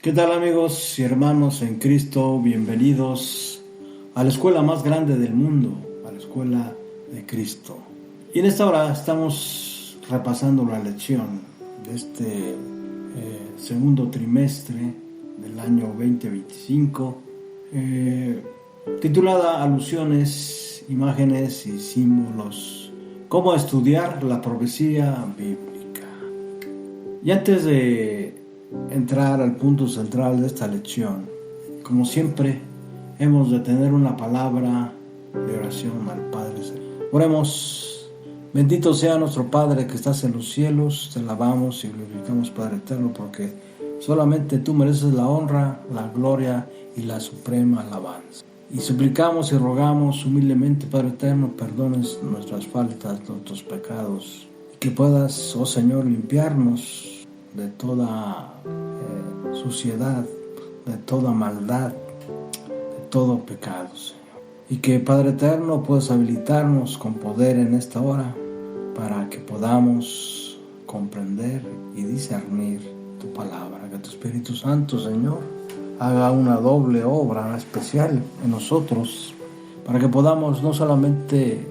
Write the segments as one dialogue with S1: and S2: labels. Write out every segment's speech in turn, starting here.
S1: ¿Qué tal amigos y hermanos en Cristo? Bienvenidos a la escuela más grande del mundo, a la escuela de Cristo. Y en esta hora estamos repasando la lección de este segundo trimestre del año 2025, titulada Alusiones, imágenes y símbolos. ¿Cómo estudiar la profecía bíblica? Y antes de entrar al punto central de esta lección, como siempre, hemos de tener una palabra de oración al Padre Celestial. Oremos. Bendito sea nuestro Padre que estás en los cielos, te alabamos y glorificamos, Padre eterno, porque solamente tú mereces la honra, la gloria y la suprema alabanza. Y suplicamos y rogamos humildemente, Padre eterno, perdones nuestras faltas, nuestros pecados, y que puedas, oh Señor, limpiarnos de toda suciedad, de toda maldad, de todo pecado, Señor. Y que, Padre eterno, puedas habilitarnos con poder en esta hora para que podamos comprender y discernir tu palabra. Que tu Espíritu Santo, Señor, haga una doble obra especial en nosotros para que podamos no solamente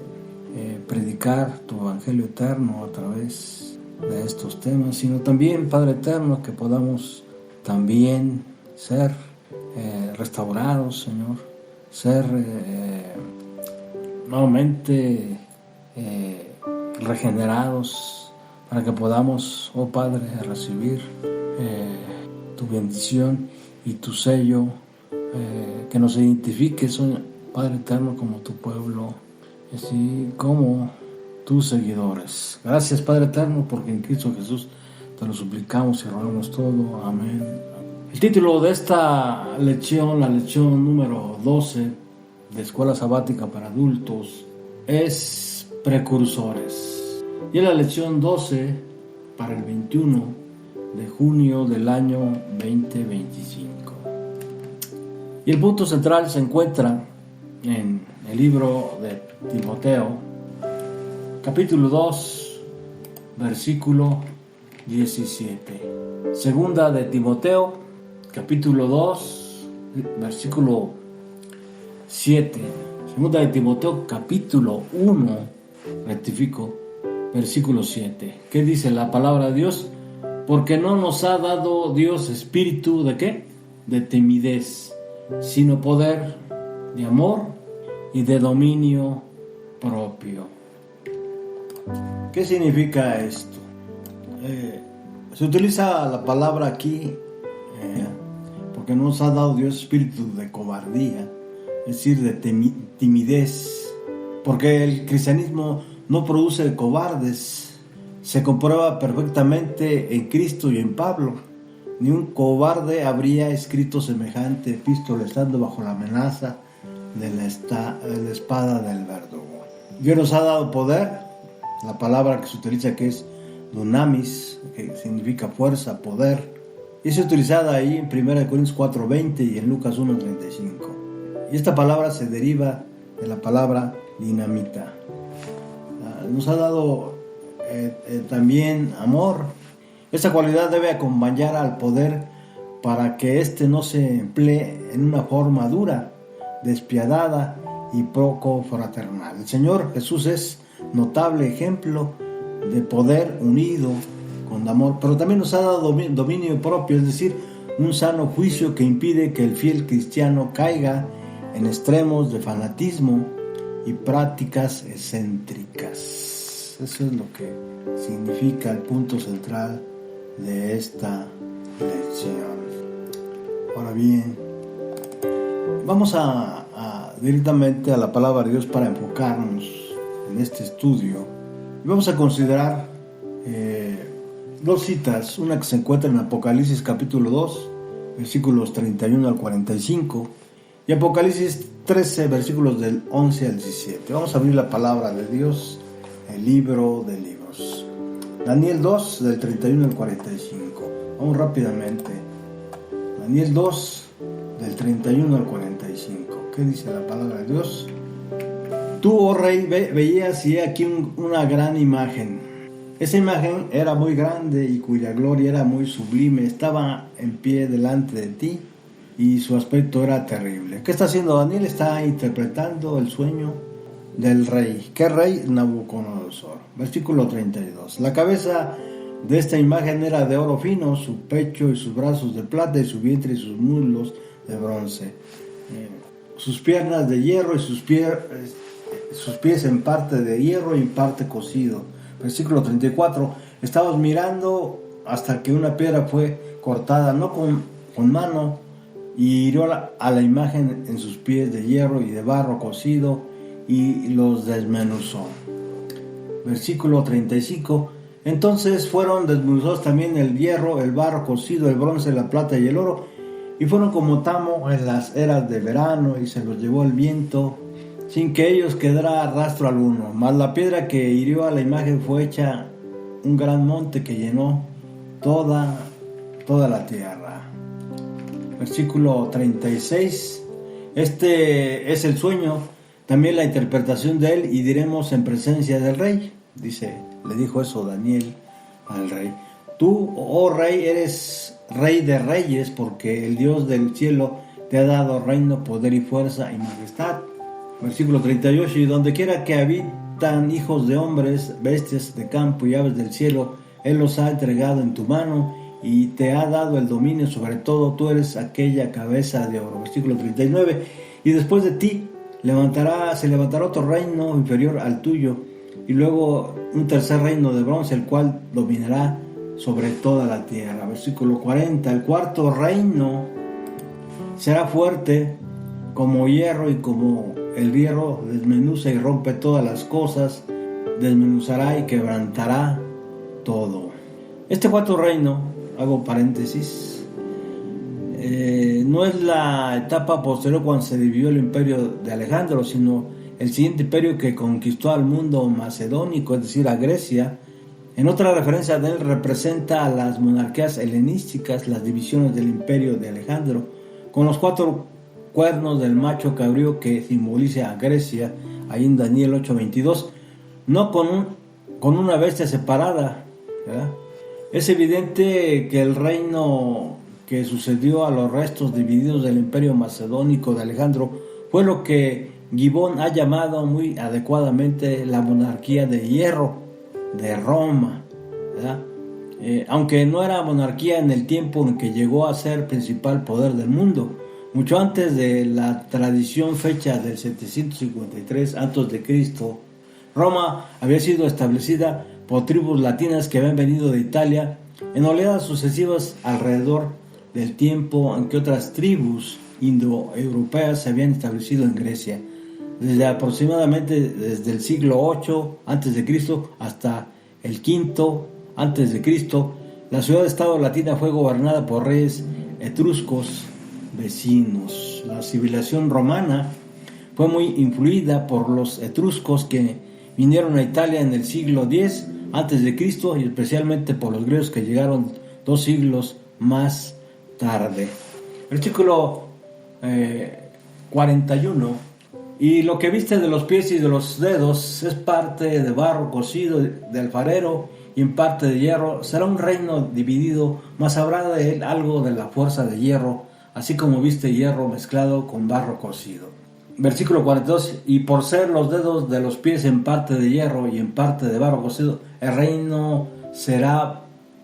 S1: predicar tu evangelio eterno a través de estos temas, sino también, Padre eterno, que podamos también ser restaurados, Señor, ser nuevamente regenerados, para que podamos, oh Padre, recibir tu bendición y tu sello, que nos identifiques, oh Padre eterno, como tu pueblo, así como tus seguidores. Gracias, Padre eterno, porque en Cristo Jesús te lo suplicamos y rogamos todo. Amén. El título de esta lección, la lección número 12 de Escuela Sabática para Adultos, es Precursores. Y es la lección 12 para el 21 de junio del año 2025. Y el punto central se encuentra en el libro de Timoteo, capítulo 2, versículo 17. Segunda de Timoteo, capítulo 2, versículo 7. Segunda de Timoteo, capítulo 1, versículo 7. ¿Qué dice la palabra de Dios? Porque no nos ha dado Dios espíritu ¿de qué? De timidez, sino poder, de amor y de dominio propio. ¿Qué significa esto? Se utiliza la palabra aquí porque no nos ha dado Dios espíritu de cobardía, es decir, de timidez, porque el cristianismo no produce cobardes. Se comprueba perfectamente en Cristo y en Pablo. Ni un cobarde habría escrito semejante epístola estando bajo la amenaza de la espada del verdugo. Dios nos ha dado poder, la palabra que se utiliza que es dunamis, que significa fuerza, poder, y es utilizada ahí en 1 Corintios 4:20 y en Lucas 1:35. Y esta palabra se deriva de la palabra dinamita. Nos ha dado también amor. Esta cualidad debe acompañar al poder para que éste no se emplee en una forma dura, despiadada y poco fraternal. El Señor Jesús es notable ejemplo de poder unido con amor, pero también nos ha dado dominio propio, es decir, un sano juicio que impide que el fiel cristiano caiga en extremos de fanatismo y prácticas excéntricas. Eso es lo que significa el punto central de esta lección. Ahora bien, vamos directamente a la palabra de Dios para enfocarnos en este estudio. Y vamos a considerar dos citas, una que se encuentra en Apocalipsis capítulo 2, versículos 31 al 45, y Apocalipsis 13, versículos del 11 al 17. Vamos a abrir la palabra de Dios, el libro de libros. Daniel 2, del 31 al 45. Vamos rápidamente. Daniel 2, del 31 al 45. ¿Qué dice la palabra de Dios? Tú, oh rey, veías y he aquí una gran imagen.
S2: Esa imagen era muy grande y cuya gloria era muy sublime, estaba en pie delante de ti y su aspecto era terrible. ¿Qué está haciendo Daniel? Está interpretando el sueño del rey. ¿Qué rey? Nabucodonosor. Versículo 32. La cabeza de esta imagen era de oro fino, su pecho y sus brazos de plata y su vientre y sus muslos de bronce. Sus piernas de hierro y sus pies en parte de hierro y en parte cocido. Versículo 34. Estabas mirando hasta que una piedra fue cortada, no con mano, y hirió a la imagen en sus pies de hierro y de barro cocido y los desmenuzó. Versículo 35. Entonces fueron desmenuzados también el hierro, el barro cocido, el bronce, la plata y el oro, y fueron como tamo en las eras de verano, y se los llevó el viento, sin que ellos quedara rastro alguno. Mas la piedra que hirió a la imagen fue hecha un gran monte que llenó toda la tierra. Versículo 36. Este es el sueño, también la interpretación de él, y diremos en presencia del rey. Le dijo eso Daniel al rey. Tú, oh rey, eres rey de reyes, porque el Dios del cielo te ha dado reino, poder y fuerza y majestad. Versículo 38. Y donde quiera que habitan hijos de hombres, bestias de campo y aves del cielo, Él los ha entregado en tu mano y te ha dado el dominio sobre todo. Tú eres aquella cabeza de oro. Versículo 39. Y después de ti se levantará otro reino inferior al tuyo, y luego un tercer reino de bronce, el cual dominará sobre toda la tierra. Versículo 40. El cuarto reino será fuerte como hierro, y como el hierro desmenuza y rompe todas las cosas, desmenuzará y quebrantará todo. Este cuarto reino, hago paréntesis, no es la etapa posterior cuando se dividió el imperio de Alejandro, sino el siguiente imperio que conquistó al mundo macedónico, es decir, a Grecia. En otra referencia de él, representa a las monarquías helenísticas, las divisiones del imperio de Alejandro, con los 4 cuernos del macho cabrío que simboliza a Grecia, ahí en Daniel 8:22, no con una bestia separada, ¿verdad? Es evidente que el reino que sucedió a los restos divididos del imperio macedónico de Alejandro fue lo que Gibbon ha llamado muy adecuadamente la monarquía de hierro de Roma, ¿verdad? Aunque no era monarquía en el tiempo en que llegó a ser principal poder del mundo. Mucho antes de la tradición fecha del 753 a.C., Roma había sido establecida por tribus latinas que habían venido de Italia en oleadas sucesivas alrededor del tiempo en que otras tribus indoeuropeas se habían establecido en Grecia. Desde el siglo 8 a.C. hasta el V a.C., la ciudad-estado latina fue gobernada por reyes etruscos vecinos. La civilización romana fue muy influida por los etruscos que vinieron a Italia en el siglo X a.C. y especialmente por los griegos que llegaron 2 siglos más tarde. Versículo 41. Y lo que viste de los pies y de los dedos es parte de barro cocido de alfarero y en parte de hierro. Será un reino dividido, mas habrá de él algo de la fuerza de hierro, así como viste hierro mezclado con barro cocido. Versículo 42. Y por ser los dedos de los pies en parte de hierro y en parte de barro cocido, el reino será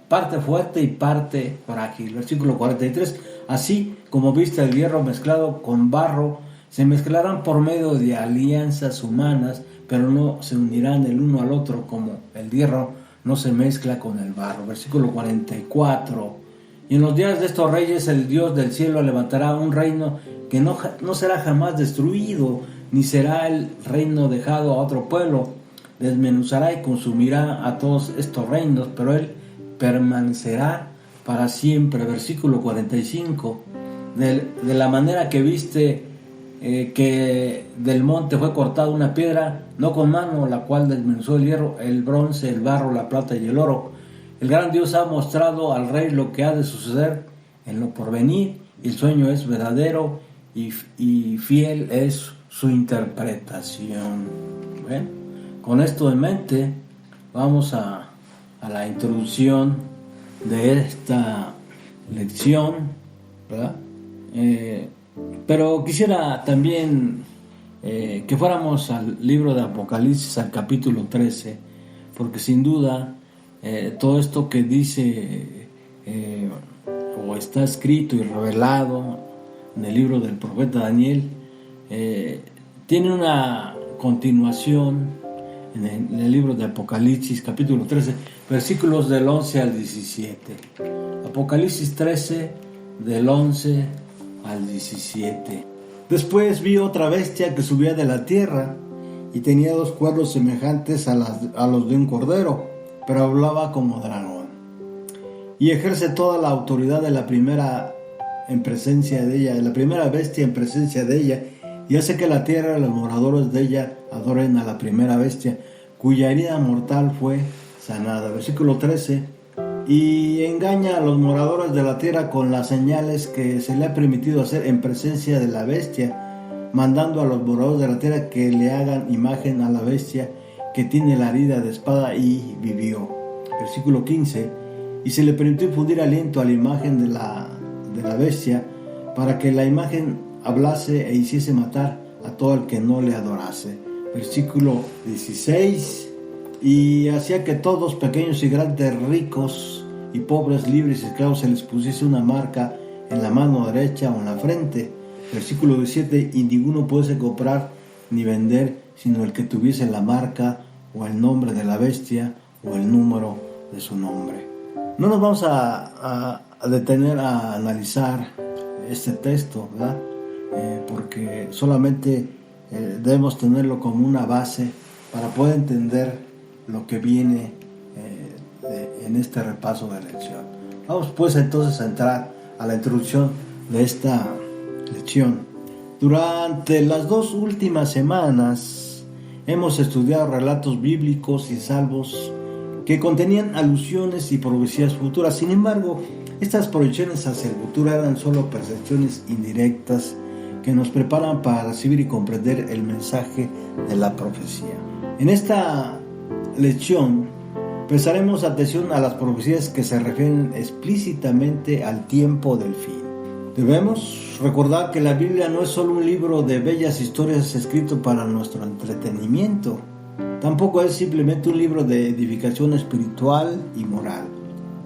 S2: parte fuerte y parte frágil. Versículo 43. Así como viste el hierro mezclado con barro, se mezclarán por medio de alianzas humanas, pero no se unirán el uno al otro, como el hierro no se mezcla con el barro. Versículo 44. Y en los días de estos reyes el Dios del cielo levantará un reino que no será jamás destruido, ni será el reino dejado a otro pueblo. Desmenuzará y consumirá a todos estos reinos, pero él permanecerá para siempre. Versículo 45. De la manera que viste que del monte fue cortada una piedra, no con mano, la cual desmenuzó el hierro, el bronce, el barro, la plata y el oro. El gran Dios ha mostrado al rey lo que ha de suceder en lo porvenir, y el sueño es verdadero y fiel es su interpretación. Bueno, con esto en mente vamos a
S1: a la introducción de esta lección, ¿verdad? Pero quisiera también que fuéramos al libro de Apocalipsis, al capítulo 13, porque sin duda todo esto que dice o está escrito y revelado en el libro del profeta Daniel tiene una continuación en el libro de Apocalipsis, capítulo 13, versículos del 11 al 17. Apocalipsis 13, del 11 al 17.
S2: Después vi otra bestia que subía de la tierra y tenía 2 cuernos semejantes a los de un cordero, pero hablaba como dragón. Y ejerce toda la autoridad de la primera en presencia de ella, de la primera bestia en presencia de ella, y hace que la tierra y los moradores de ella adoren a la primera bestia, cuya herida mortal fue sanada. Versículo 13. Y engaña a los moradores de la tierra con las señales que se le ha permitido hacer en presencia de la bestia, mandando a los moradores de la tierra que le hagan imagen a la bestia que tiene la herida de espada y vivió. Versículo 15. Y se le permitió infundir aliento a la imagen de la bestia, para que la imagen hablase e hiciese matar a todo el que no le adorase. Versículo 16. Y hacía que todos, pequeños y grandes, ricos y pobres, libres y esclavos, se les pusiese una marca en la mano derecha o en la frente. Versículo 17. Y ninguno pudiese comprar ni vender, sino el que tuviese la marca o el nombre de la bestia o el número de su nombre. No nos vamos a detener a analizar este texto, ¿verdad? Porque solamente debemos tenerlo como una base para poder entender lo que viene en este repaso de lección. Vamos pues entonces a entrar a la introducción de esta lección. Durante las 2 últimas semanas hemos estudiado relatos bíblicos y salmos que contenían alusiones y profecías futuras. Sin embargo, estas proyecciones hacia el futuro eran solo percepciones indirectas que nos preparan para recibir y comprender el mensaje de la profecía. En esta lección prestaremos atención a las profecías que se refieren explícitamente al tiempo del fin. Debemos recordar que la Biblia no es solo un libro de bellas historias escrito para nuestro entretenimiento. Tampoco es simplemente un libro de edificación espiritual y moral.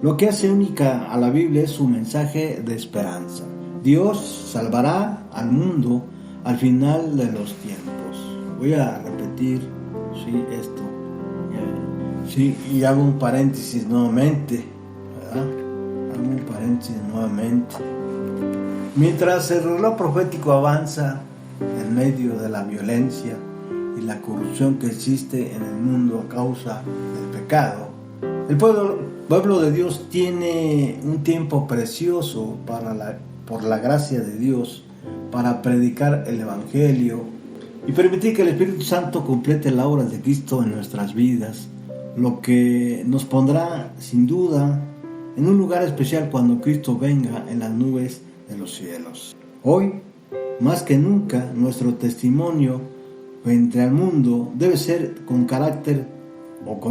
S2: Lo que hace única a la Biblia es su mensaje de esperanza. Dios salvará al mundo al final de los tiempos. Voy a repetir esto. Y hago un paréntesis nuevamente, ¿verdad? Hago un paréntesis nuevamente. Mientras el reloj profético avanza en medio de la violencia y la corrupción que existe en el mundo a causa del pecado, el pueblo de Dios tiene un tiempo precioso por la gracia de Dios para predicar el Evangelio y permitir que el Espíritu Santo complete la obra de Cristo en nuestras vidas, lo que nos pondrá sin duda en un lugar especial cuando Cristo venga en las nubes de los cielos. Hoy, más que nunca, nuestro testimonio frente al mundo debe ser con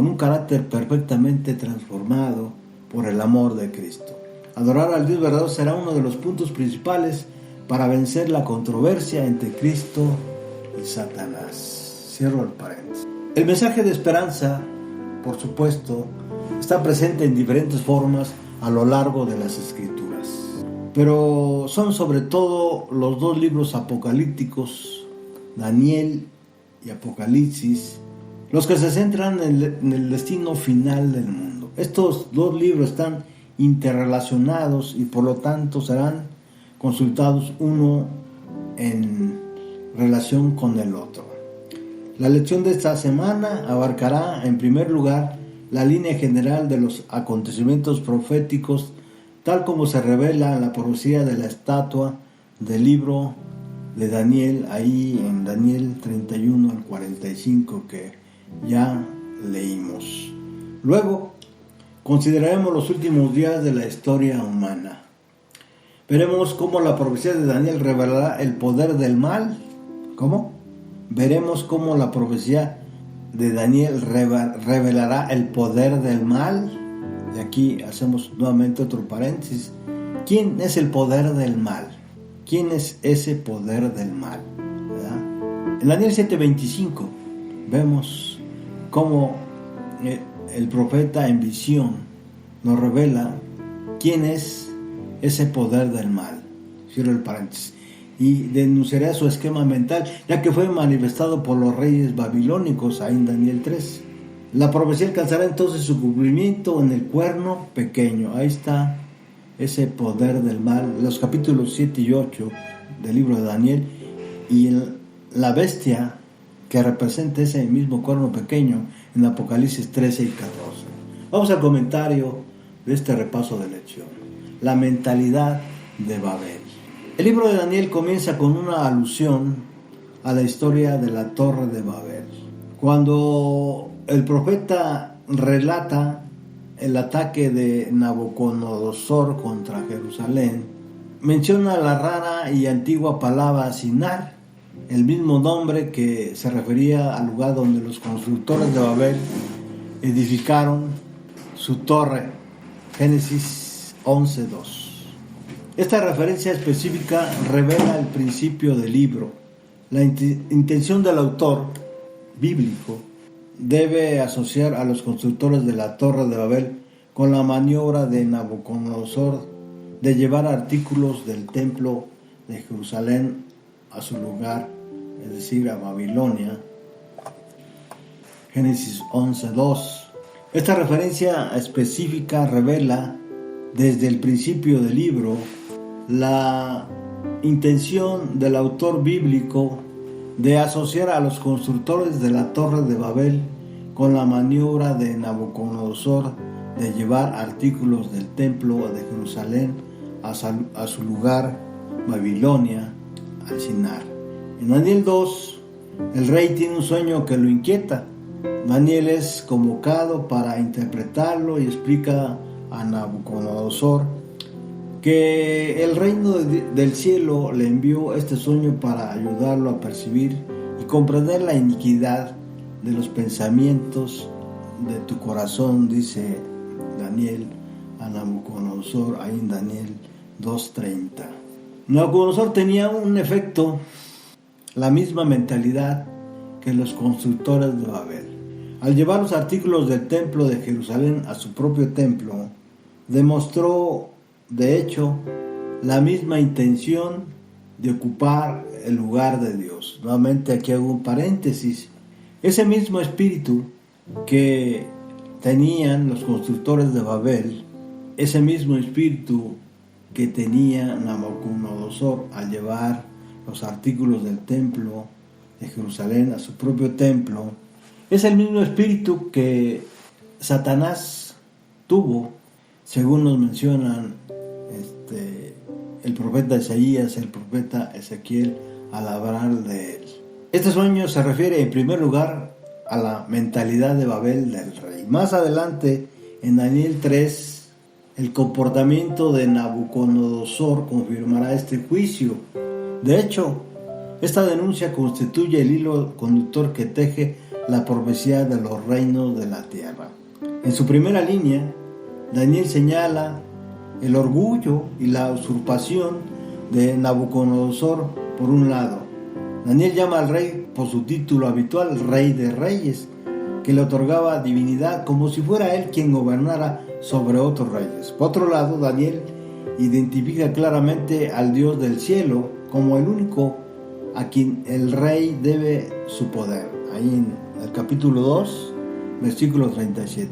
S2: un carácter perfectamente transformado por el amor de Cristo. Adorar al Dios verdadero será uno de los puntos principales para vencer la controversia entre Cristo y Satanás. Cierro el paréntesis. El mensaje de esperanza, por supuesto, está presente en diferentes formas a lo largo de las Escrituras. Pero son sobre todo los 2 libros apocalípticos, Daniel y Apocalipsis, los que se centran en el destino final del mundo. Estos 2 libros están interrelacionados y por lo tanto serán consultados uno en relación con el otro. La lección de esta semana abarcará en primer lugar la línea general de los acontecimientos proféticos tal como se revela en la profecía de la estatua del libro de Daniel, ahí en Daniel 31 al 45 que ya leímos. Luego consideraremos los últimos días de la historia humana. Veremos cómo la profecía de Daniel revelará el poder del mal. ¿Cómo? Veremos cómo la profecía de Daniel revelará el poder del mal. Y aquí hacemos nuevamente otro paréntesis. ¿Quién es el poder del mal? ¿Quién es ese poder del mal? ¿Verdad? En Daniel 7:25 vemos cómo el profeta en visión nos revela quién es ese poder del mal. Cierro el paréntesis. Y denunciará su esquema mental, ya que fue manifestado por los reyes babilónicos ahí en Daniel 3. La profecía alcanzará entonces su cumplimiento en el cuerno pequeño. Ahí está ese poder del mal. Los capítulos 7 y 8 del libro de Daniel, y la bestia que representa ese mismo cuerno pequeño en Apocalipsis 13 y 14. Vamos al comentario de este repaso de lección. La mentalidad de Babel. El libro de Daniel comienza con una alusión a la historia de la Torre de Babel. Cuando el profeta relata el ataque de Nabucodonosor contra Jerusalén, menciona la rara y antigua palabra Sinar, el mismo nombre que se refería al lugar donde los constructores de Babel edificaron su torre. Génesis 11:2. Esta referencia específica revela el principio del libro. La intención del autor bíblico debe asociar a los constructores de la Torre de Babel con la maniobra de Nabucodonosor de llevar artículos del templo de Jerusalén a su lugar, es decir, a Babilonia. Génesis 11:2. Esta referencia específica revela desde el principio del libro la intención del autor bíblico de asociar a los constructores de la Torre de Babel con la maniobra de Nabucodonosor de llevar artículos del templo de Jerusalén a su lugar, Babilonia, al Sinar. En Daniel 2, el rey tiene un sueño que lo inquieta. Daniel es convocado para interpretarlo y explica a Nabucodonosor que el reino del cielo le envió este sueño para ayudarlo a percibir y comprender la iniquidad de los pensamientos de tu corazón, dice Daniel a Nabucodonosor ahí en Daniel 2:30. Nabucodonosor tenía un efecto, la misma mentalidad que los constructores de Babel. Al llevar los artículos del templo de Jerusalén a su propio templo, demostró de hecho la misma intención de ocupar el lugar de Dios. Nuevamente aquí hago un paréntesis. Ese mismo espíritu que tenían los constructores de Babel, ese mismo espíritu que tenía Nabucodonosor al llevar los artículos del templo de Jerusalén a su propio templo, es el mismo espíritu que Satanás tuvo, según nos mencionan el profeta Isaías, el profeta Ezequiel, al hablar de él. Este sueño se refiere en primer lugar a la mentalidad de Babel del rey. Más adelante, en Daniel 3, el comportamiento de Nabucodonosor confirmará este juicio. De hecho, esta denuncia constituye el hilo conductor que teje la profecía de los reinos de la tierra. En su primera línea, Daniel señala el orgullo y la usurpación de Nabucodonosor por un lado. Daniel llama al rey por su título habitual, Rey de Reyes, que le otorgaba divinidad como si fuera él quien gobernara sobre otros reyes. Por otro lado, Daniel identifica claramente al Dios del cielo como el único a quien el rey debe su poder. Ahí en el capítulo 2, versículo 37.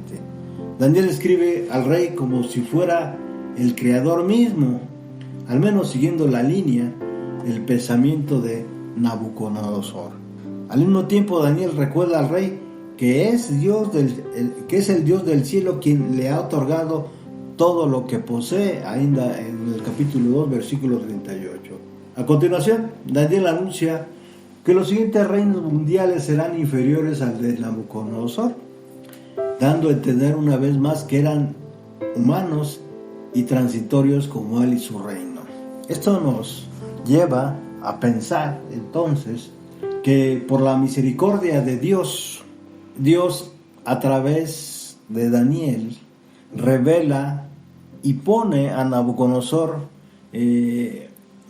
S2: Daniel escribe al rey como si fuera el creador mismo, al menos siguiendo la línea del pensamiento de Nabucodonosor. Al mismo tiempo, Daniel recuerda al rey que es el Dios del cielo quien le ha otorgado todo lo que posee, ainda en el capítulo 2, versículo 38. A continuación, Daniel anuncia que los siguientes reinos mundiales serán inferiores al de Nabucodonosor, dando a entender una vez más que eran humanos y transitorios como él y su reino. Esto nos lleva a pensar entonces que por la misericordia de Dios a través de Daniel revela y pone a Nabucodonosor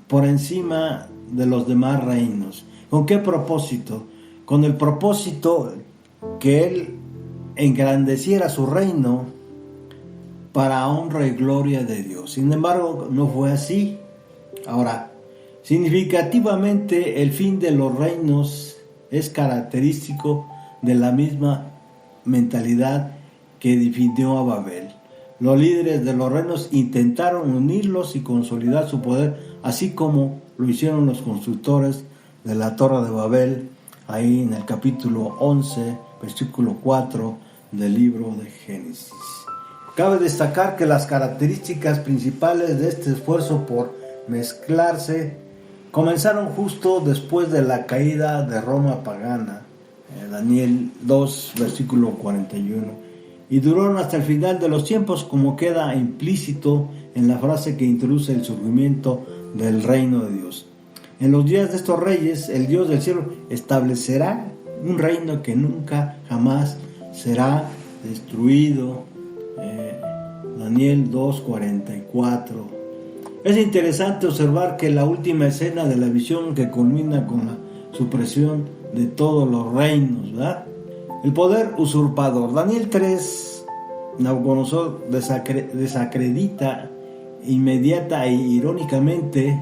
S2: por encima de los demás reinos. ¿Con qué propósito? Con el propósito que él engrandeciera su reino para honra y gloria de Dios. Sin embargo, no fue así. Ahora, significativamente, el fin de los reinos es característico de la misma mentalidad que definió a Babel. Los líderes de los reinos intentaron unirlos y consolidar su poder, así como lo hicieron los constructores de la Torre de Babel, ahí en el capítulo 11, versículo 4 del libro de Génesis. Cabe destacar que las características principales de este esfuerzo por mezclarse comenzaron justo después de la caída de Roma pagana, Daniel 2, versículo 41, y duraron hasta el final de los tiempos, como queda implícito en la frase que introduce el surgimiento del reino de Dios. En los días de estos reyes, el Dios del cielo establecerá un reino que nunca jamás será destruido. Daniel 2:44. Es interesante observar que la última escena de la visión que culmina con la supresión de todos los reinos, ¿verdad? El poder usurpador. Daniel 3, Nabucodonosor desacredita inmediata e irónicamente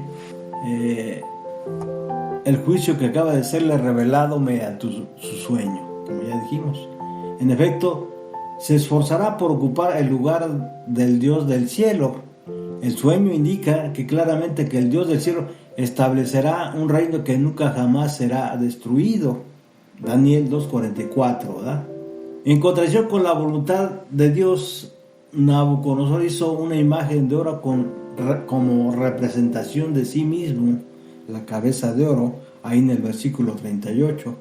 S2: el juicio que acaba de serle revelado mediante su sueño, como ya dijimos. En efecto, se esforzará por ocupar el lugar del Dios del cielo. El sueño indica que claramente que el Dios del cielo establecerá un reino que nunca jamás será destruido. Daniel 2:44, ¿verdad? En contradicción con la voluntad de Dios, Nabucodonosor hizo una imagen de oro como representación de sí mismo, la cabeza de oro, ahí en el versículo 38.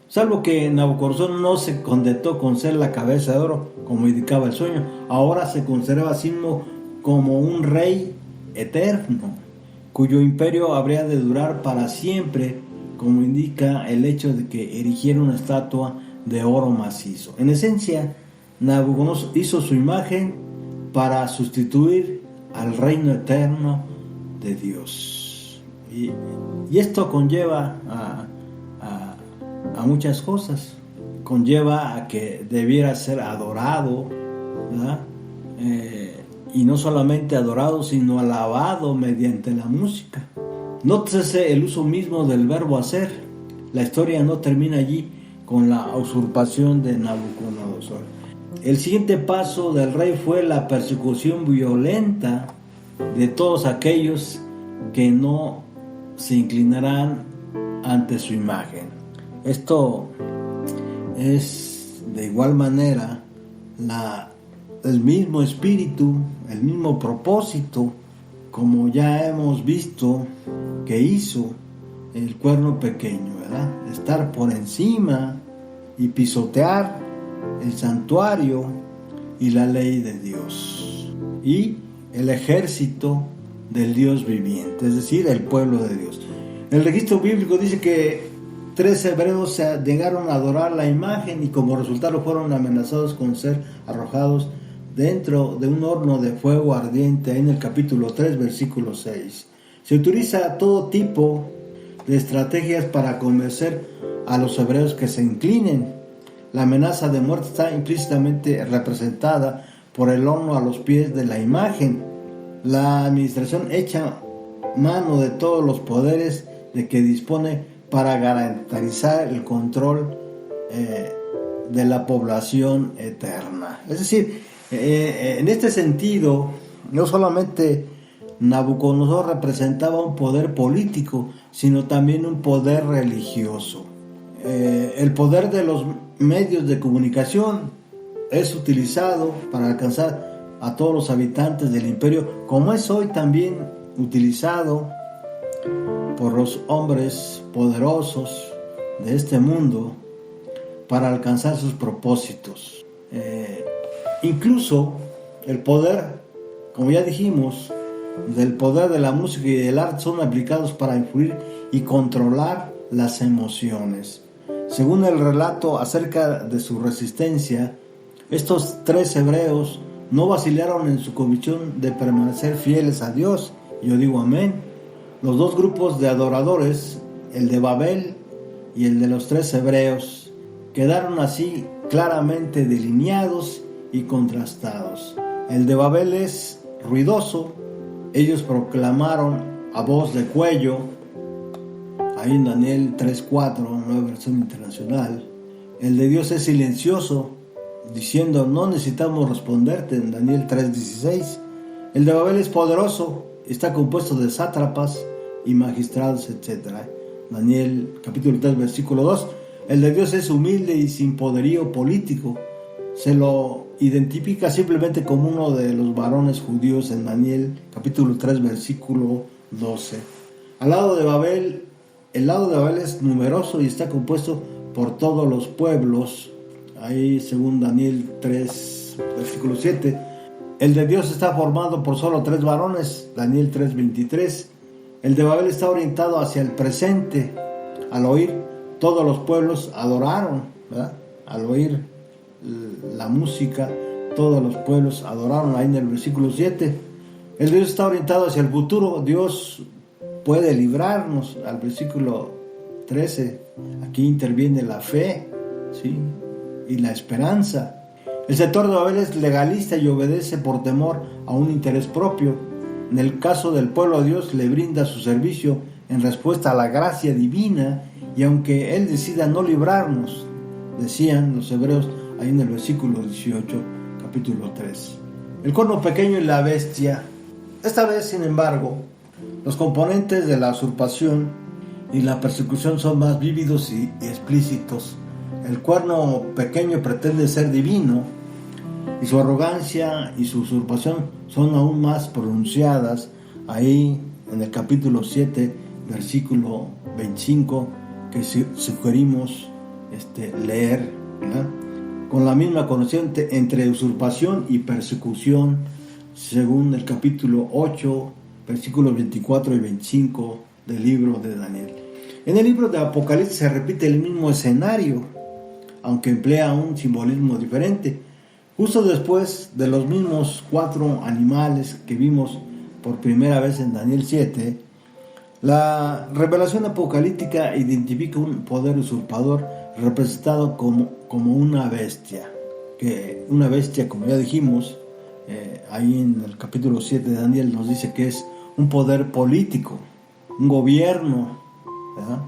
S2: Salvo que Nabucodonosor no se contentó con ser la cabeza de oro, como indicaba el sueño, ahora se considera a sí mismo como un rey eterno, cuyo imperio habría de durar para siempre, como indica el hecho de que erigiera una estatua de oro macizo. En esencia, Nabucodonosor hizo su imagen para sustituir al reino eterno de Dios. Y esto conlleva a muchas cosas. Conlleva a que debiera ser adorado, ¿verdad? Y no solamente adorado, sino alabado mediante la música. Nótese el uso mismo del verbo hacer. La historia no termina allí con la usurpación de Nabucodonosor. El siguiente paso del rey fue la persecución violenta de todos aquellos que no se inclinarán ante su imagen. Esto es de igual manera el mismo espíritu, el mismo propósito, como ya hemos visto que hizo el cuerno pequeño, ¿verdad? Estar por encima y pisotear el santuario y la ley de Dios y el ejército del Dios viviente, es decir, el pueblo de Dios. El registro bíblico dice que 3 hebreos se negaron a adorar la imagen y como resultado fueron amenazados con ser arrojados dentro de un horno de fuego ardiente, en el capítulo 3, versículo 6. Se utiliza todo tipo de estrategias para convencer a los hebreos que se inclinen. La amenaza de muerte está implícitamente representada por el horno a los pies de la imagen. La administración echa mano de todos los poderes de que dispone para garantizar el control de la población eterna. Es decir, en este sentido, no solamente Nabucodonosor representaba un poder político, sino también un poder religioso. El poder de los medios de comunicación es utilizado para alcanzar a todos los habitantes del imperio, como es hoy también utilizado por los hombres poderosos de este mundo para alcanzar sus propósitos. Incluso el poder, como ya dijimos, del poder de la música y del arte son aplicados para influir y controlar las emociones. Según el relato acerca de su resistencia, estos 3 hebreos no vacilaron en su convicción de permanecer fieles a Dios. Yo digo amén. Los dos grupos de adoradores, el de Babel y el de los 3 hebreos, quedaron así claramente delineados y contrastados. El de Babel es ruidoso. Ellos proclamaron a voz de cuello, ahí en Daniel 3:4, nueva versión internacional. El de Dios es silencioso, diciendo no necesitamos responderte, en Daniel 3:16. El de Babel es poderoso, está compuesto de sátrapas y magistrados, etc. Daniel capítulo 3 versículo 2. El de Dios es humilde y sin poderío político. Se lo identifica simplemente como uno de los varones judíos en Daniel capítulo 3 versículo 12. El lado de Babel es numeroso y está compuesto por todos los pueblos. Ahí según Daniel 3 versículo 7. El de Dios está formado por solo 3 varones, Daniel 3:23. El de Babel está orientado hacia el presente. Al oír todos los pueblos adoraron, ¿verdad? Al oír la música, todos los pueblos adoraron, ahí en el versículo 7. El Dios está orientado hacia el futuro. Dios puede librarnos, al versículo 13. Aquí interviene la fe, ¿sí? Y la esperanza. El sector de Babel es legalista y obedece por temor a un interés propio. En el caso del pueblo de Dios, le brinda su servicio en respuesta a la gracia divina, y aunque Él decida no librarnos, decían los hebreos ahí en el versículo 18, capítulo 3. El cuerno pequeño y la bestia. Esta vez, sin embargo, los componentes de la usurpación y la persecución son más vívidos y explícitos. El cuerno pequeño pretende ser divino, y su arrogancia y su usurpación son aún más pronunciadas ahí en el capítulo 7, versículo 25, que sugerimos leer, ¿verdad? Con la misma conexión entre usurpación y persecución, según el capítulo 8, versículos 24 y 25 del libro de Daniel. En el libro de Apocalipsis se repite el mismo escenario, aunque emplea un simbolismo diferente. Justo después de los mismos 4 animales que vimos por primera vez en Daniel 7, la revelación apocalíptica identifica un poder usurpador representado como una bestia. Que una bestia, como ya dijimos, ahí en el capítulo 7 de Daniel nos dice que es un poder político, un gobierno, ¿verdad?,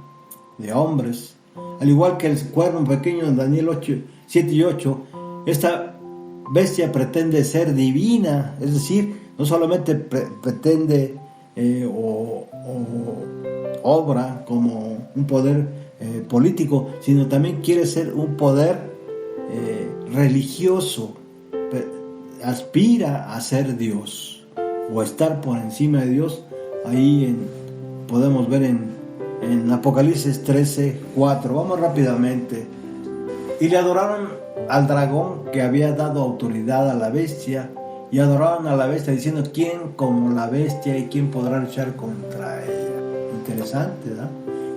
S2: de hombres. Al igual que el cuerno pequeño en Daniel 7 y 8, esta bestia pretende ser divina, es decir, no solamente pretende o obra como un poder político, sino también quiere ser un poder religioso, aspira a ser Dios o estar por encima de Dios. Ahí podemos ver en Apocalipsis 13:4. Vamos rápidamente. Y le adoraron al dragón que había dado autoridad a la bestia, y adoraron a la bestia diciendo: ¿quién como la bestia y quién podrá luchar contra ella? Interesante, ¿verdad?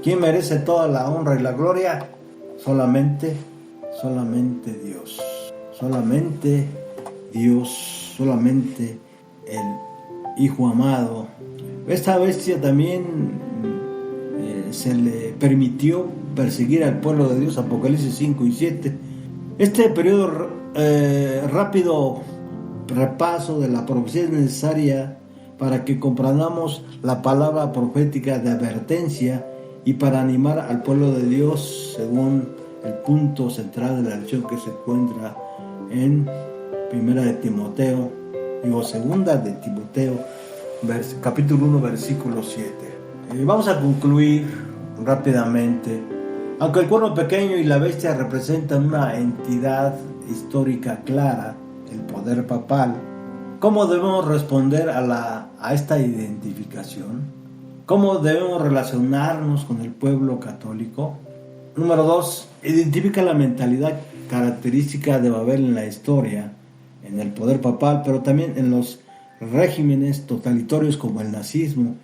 S2: ¿Quién merece toda la honra y la gloria? Solamente Dios. Solamente Dios, solamente el Hijo amado. Esta bestia también se le permitió perseguir al pueblo de Dios, Apocalipsis 5 y 7. Este periodo rápido repaso de la profecía es necesaria para que comprendamos la palabra profética de advertencia y para animar al pueblo de Dios según el punto central de la lección que se encuentra en Segunda de Timoteo, capítulo 1, versículo 7. Vamos a concluir rápidamente. Aunque el cuerno pequeño y la bestia representan una entidad histórica clara, el poder papal, ¿cómo debemos responder a esta identificación? ¿Cómo debemos relacionarnos con el pueblo católico? Número 2. Identifica la mentalidad característica de Babel en la historia, en el poder papal, pero también en los regímenes totalitarios como el nazismo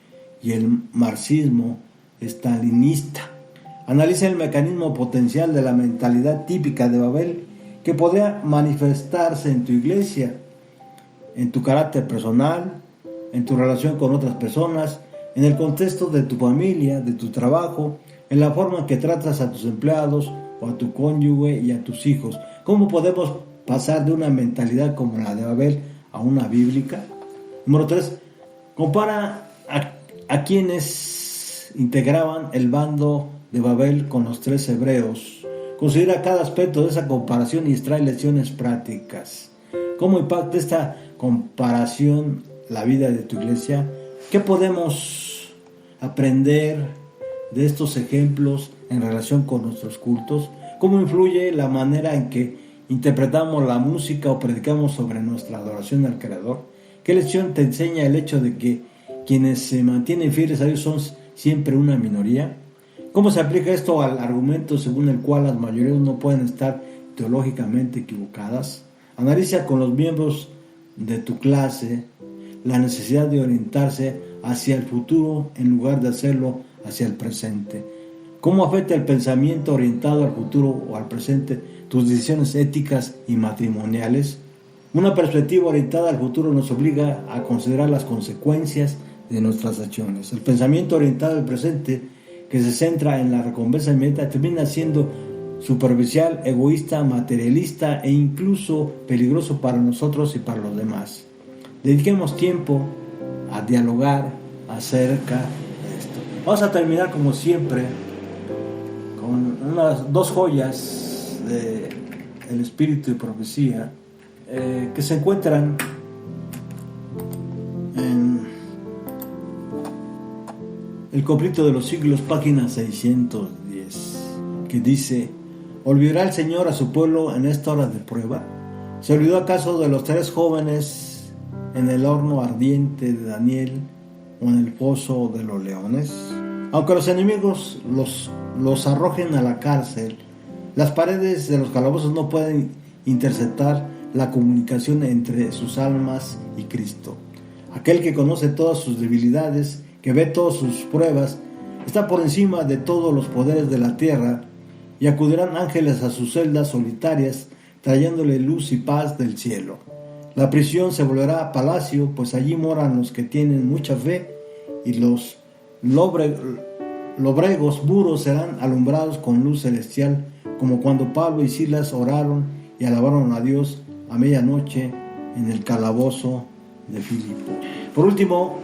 S2: y el marxismo estalinista. Analiza el mecanismo potencial de la mentalidad típica de Babel que podría manifestarse en tu iglesia. en tu carácter personal, en tu relación con otras personas, en el contexto de tu familia, de tu trabajo, en la forma en que tratas a tus empleados o a tu cónyuge y a tus hijos. ¿Cómo podemos pasar de una mentalidad como la de Babel a una bíblica? Número 3. Compara a quienes integraban el bando de Babel con los 3 hebreos. Considera cada aspecto de esa comparación y extrae lecciones prácticas. ¿Cómo impacta esta comparación la vida de tu iglesia? ¿Qué podemos aprender de estos ejemplos en relación con nuestros cultos? ¿Cómo influye la manera en que interpretamos la música o predicamos sobre nuestra adoración al Creador? ¿Qué lección te enseña el hecho de que quienes se mantienen fieles a Dios son siempre una minoría? ¿Cómo se aplica esto al argumento según el cual las mayorías no pueden estar teológicamente equivocadas? Analiza con los miembros de tu clase la necesidad de orientarse hacia el futuro en lugar de hacerlo hacia el presente. ¿Cómo afecta el pensamiento orientado al futuro o al presente tus decisiones éticas y matrimoniales? Una perspectiva orientada al futuro nos obliga a considerar las consecuencias de nuestras acciones. El pensamiento orientado al presente, que se centra en la recompensa inmediata, termina siendo superficial, egoísta, materialista e incluso peligroso para nosotros y para los demás. Dediquemos tiempo a dialogar acerca de esto. Vamos a terminar como siempre con unas 2 joyas del espíritu y profecía que se encuentran en El conflicto de los siglos, página 610, que dice: ¿olvidará el Señor a su pueblo en esta hora de prueba? ¿Se olvidó acaso de los 3 jóvenes en el horno ardiente de Daniel o en el pozo de los leones? Aunque los enemigos los arrojen a la cárcel, las paredes de los calabozos no pueden interceptar la comunicación entre sus almas y Cristo. Aquel que conoce todas sus debilidades, que ve todas sus pruebas, está por encima de todos los poderes de la tierra, y acudirán ángeles a sus celdas solitarias, trayéndole luz y paz del cielo. La prisión se volverá palacio, pues allí moran los que tienen mucha fe, y los lobregos muros serán alumbrados con luz celestial, como cuando Pablo y Silas oraron y alabaron a Dios a medianoche en el calabozo de Filipo. Por último,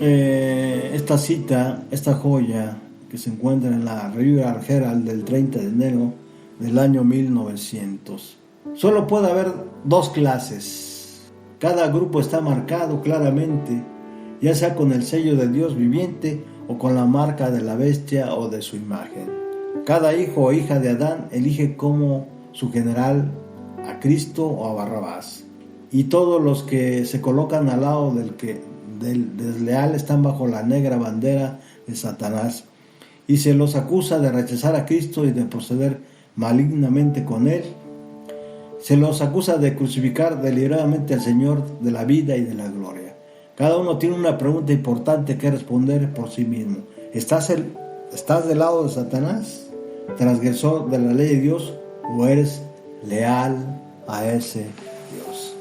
S2: esta cita, esta joya que se encuentra en la Revista Herald del 30 de enero del año 1900. Solo puede haber 2 clases. Cada grupo está marcado claramente, ya sea con el sello de Dios viviente o con la marca de la bestia o de su imagen. Cada hijo o hija de Adán elige como su general a Cristo o a Barrabás. Y todos los que se colocan al lado del desleal están bajo la negra bandera de Satanás. Y se los acusa de rechazar a Cristo y de proceder malignamente con Él. Se los acusa de crucificar deliberadamente al Señor de la vida y de la gloria. Cada uno tiene una pregunta importante que responder por sí mismo. ¿Estás del lado de Satanás, transgresor de la ley de Dios, o eres leal a ese Dios?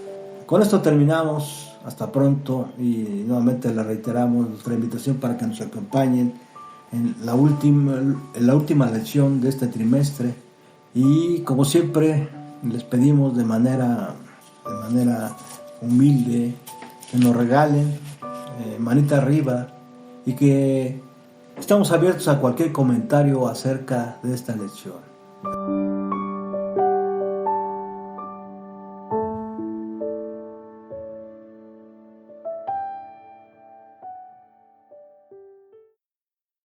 S2: Con esto terminamos. Hasta pronto, y nuevamente le reiteramos nuestra invitación para que nos acompañen en la última lección de este trimestre, y como siempre les pedimos de manera humilde que nos regalen manita arriba, y que estamos abiertos a cualquier comentario acerca de esta lección.